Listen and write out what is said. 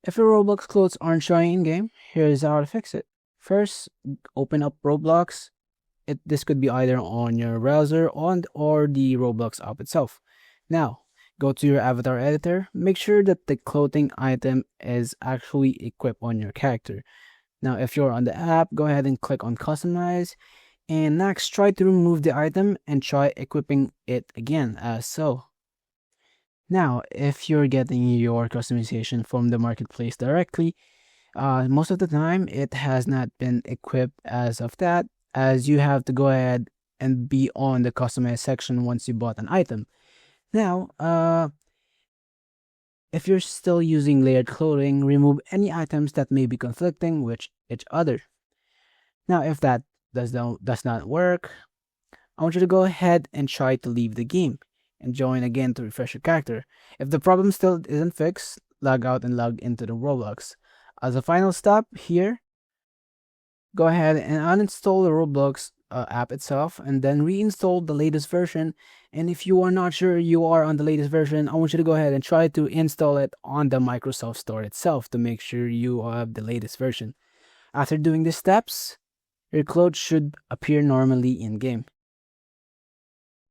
If your Roblox clothes aren't showing in-game, here's how to fix it. First, open up Roblox. This could be either on your browser or the Roblox app itself. Now, go to your avatar editor. Make sure that the clothing item is actually equipped on your character. Now, if you're on the app, go ahead and click on Customize. And next, try to remove the item and try equipping it again as so. Now, if you're getting your customization from the marketplace directly, most of the time it has not been equipped as of that, as you have to go ahead and be on the customize section once you bought an item. Now, if you're still using layered clothing, remove any items that may be conflicting with each other. Now, if that does not work, I want you to go ahead and try to leave the game and join again to refresh your character. If the problem still isn't fixed, log out and log into the Roblox. As a final step here, go ahead and uninstall the Roblox app itself and then reinstall the latest version. And if you are not sure you are on the latest version, I want you to go ahead and try to install it on the Microsoft Store itself to make sure you have the latest version. After doing these steps, your clothes should appear normally in game.